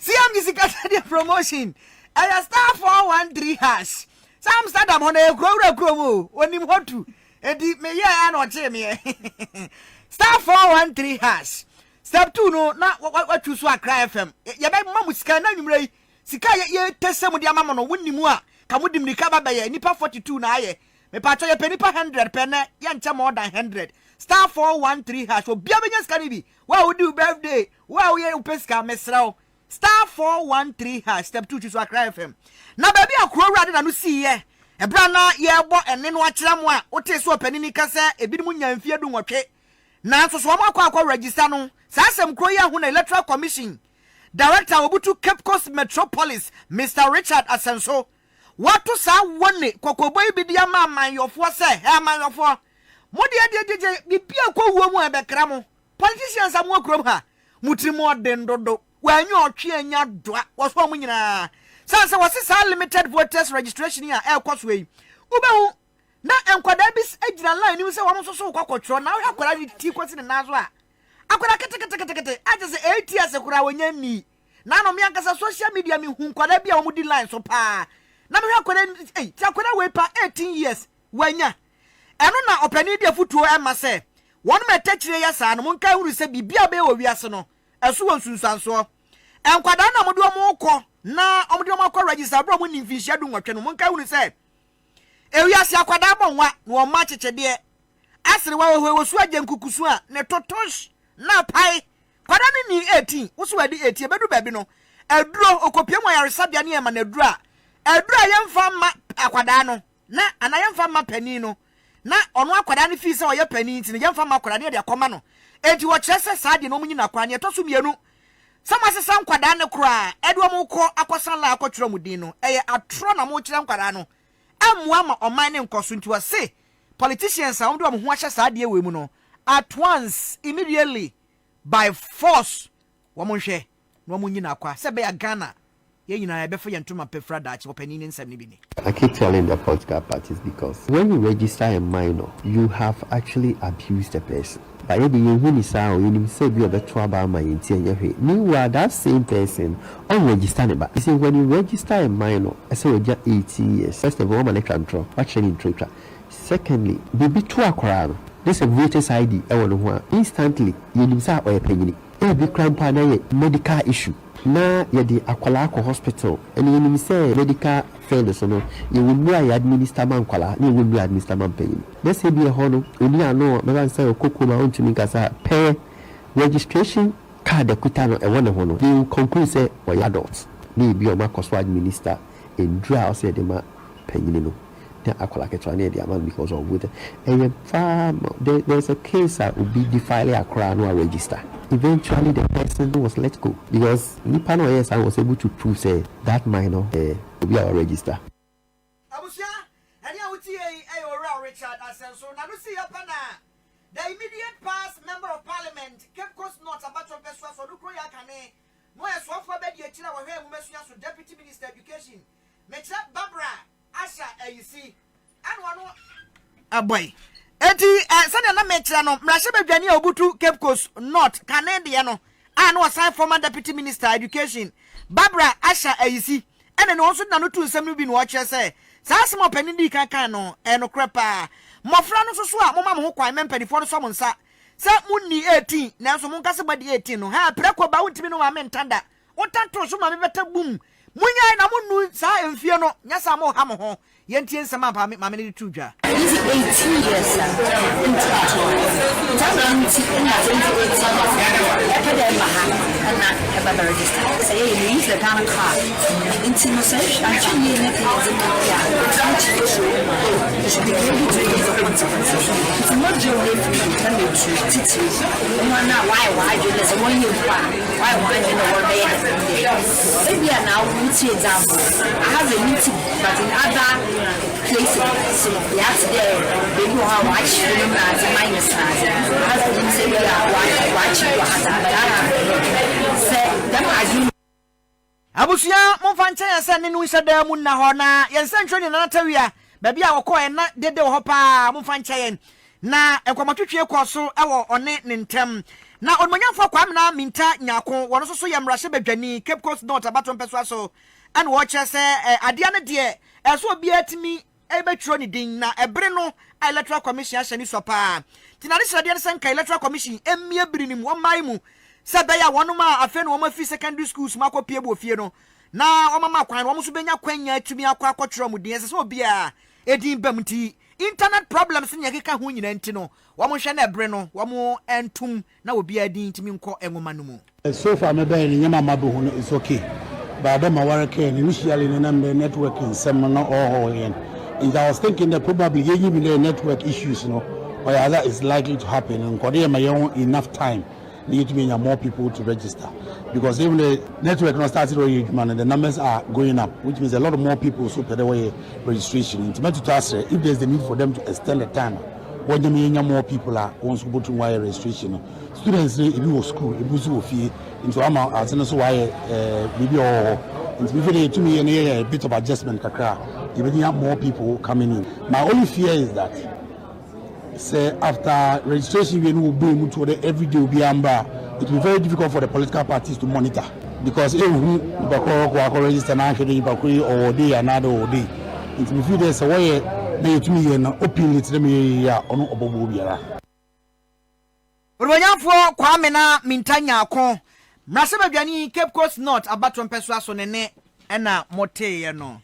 CMG sika de promotion. I star 413 hash. Sam Amsterdam on a grow onim hotu. Edi me ye an oche me. Star 413 hash. Step 2 no na what you so Accra FM. Ye be mamu sika na nwumre. Sika ye tesem de amamo no wonimu a kamudim nika baba ye nipa 42 na aye. Me pa cho ye penipa 100 pene ye nche more than 100. Star 413 hash. Obi abenya sika ni bi. Wa odi birthday. Wa ye upeska mesrawo. Star 413 hash step 2 to Accra FM. Na baby akro wrade na no see ye. Ebra na ye bo ene no akira mo a ote so panini kase ebi mu nyamfie du nwotwe. Na so so mo akwa register no. Sa asem kro ye ho na Electoral Commission. Director Obutu Cape Coast Metropolis Mr. Richard Asenso. Watu sa wone kokoboy bi dia ma manyofo se he manyofo. Mo de bibia kwa wo mu ebekra mo. Politicians am akro ha. Mutrimo dendodo. Wanyu otwe anya doa woso mu nyina sanse wose sa limited voters registration here ekwoso yi ubehu na enkwada bis agina line ni se wo so so kwakotro na wo akwara ni ti kwasi na zo a akwara kete aje se 8 years kura wonya ni na no me ankasa social media mi hu nkwada bia wo di line so pa na me akwara ti akwara we pa 18 years wanya eno na opani dia futuo e ma se won me tachire ya sa no mon kai huru se bibia be wo wiase no esu won sunsanso enkwada na mode omukọ na omode omukọ register bro mu nimfihia du nwotwe no mon kai hunu se ewiase akwada bonwa na o ma chechede asere wa wo su agenkukusu a ne totosh na pai kwada ni 18 wusu wadi 18 bedu baby no eduro okopie mo yaresabia ne ema na eduro yemfa ma akwada no na ana yemfa ma pani no na ono akwada ne fi se oye pani nti ne yemfa ma akwada ne de akoma no enti wo kyerese saade no munyi na kwa ne toso mienu sama se san kwada ne kura edwo mo ko akosan la akotwero mudin no eye atro na mo kyerem kwada no amwa ma oman ne nkoso nti wase politicians a wo ho ahye saade we mu no at once immediately by force wo mo hwe no mo nyina kwa se be ya Ghana ye nyina ya befo yentuma pefra dachi opani ne nsam ne bi ni. I keep telling the political parties because when you register a minor, you have actually abused the person. But you win is how you say be a better about my interior. Meanwhile, that same person on register. You see, when you register a minor, I say we just 18 years. First of all, man, I can draw. Actually, in trade. Secondly, be to a crowd. This a voters ID. I want to instantly you lose out or a penny. Every crime partner medical issue. Na yedi akwala ko hospital and you say medical failure so no you will know administer man kwala you will do administer man pay let's say be a hono only know me say okoko ma ontumi kasa pay registration card ekuta no e wona hono they will conclude say we adults ni bi o ma koso administer in draw say dem pay no akwala ketwa na dia man because of with there's a case that will be defiling akra no register. Eventually the person was let go because Nipano yes I was able to prove say that minor will be our register. Abusia, and you see a Richard Asenso. Now you see the immediate past member of parliament, Cape Coast North, about your best for Lukoya Kane, no as one for Betty China, where we mentioned Deputy Minister Education, Mecha Barbara, Asha, you see, and one a boy. Eti sani na metra no mrahye badwani obutu Cape Coast North Canadian no anu assign former deputy minister education Barbara Asha Ayisi ene no so na no tu nsem no bi no oche se sa asem opani di kan no eno krepa mofra no so a moma mo kwan mempanifo no so mo nsa se munni 18 na so mo nkase badi 18 no ha preko ba wuntimi no ma mentanda wotanto so ma mebeta bum munya na munnu sa emfie no nya sa mo ha mo ho yentie nsema pa ma me ne tudwa 18 years into that register. Say you use the Ghana card. Into no search, I'm trying to make it you should be ready to use the consequences. It's not your way for you to make it. Why do this? When you why you know what they have? Maybe now we see example. I have a meeting, but in other places, so we have to there. They know how much you know as a minus as we say we are watch you Abusia mo fanche yesa ne nu shada mu na ho na yensa ntwoni na natawia ba bia wokọ e na dede ho pa mo fanche yen na ekwamatwetwe koso ewo one ne ntem na onmanyafo kwa amna minta nyako wono so ye mrahye badwani Cape Coast North abaton peso aso an wo che se ade ane de eso obi atimi ebetro ni din na ebre no electoral commission ahye so pa tinare srade ne sanka electoral commission emie birinim wo mai mu Sabaya wanuma afe no ma fi secondary schools ma kopie bo fie no na omama kwan wo so benya kwanya atumi akwa akotro mu din se obia edin bamti internet problems nya keka ho nyina nti no wo mo hwe na ebre no wo mo entum na obia din timi nko enwoma no mu so far me be ni nyama ma bo ho no is okay but be ma ware ke ni usually ni na networking sem no all in and I was thinking that probably giving the network issues no or that is likely to happen and kodie ma enough time need to mean more people to register because even the network not started and the numbers are going up, which means a lot of more people so per the way registration. To us, if there's the need for them to extend the time, what do you mean more people are on to wire registration? Students if you school, if you fee into amount as so why maybe or to me a bit of adjustment kakra, even have more people coming in. My only fear is that say after registration we will be able to every day will be amber. It will be very difficult for the political parties to monitor because if we register now or day another day it will feel there's a way they to me and openly to me on obobiara Urwanyafo kwame na mintanya ko mrase badwani Cape Coast North abaton peso aso nene na mote ye no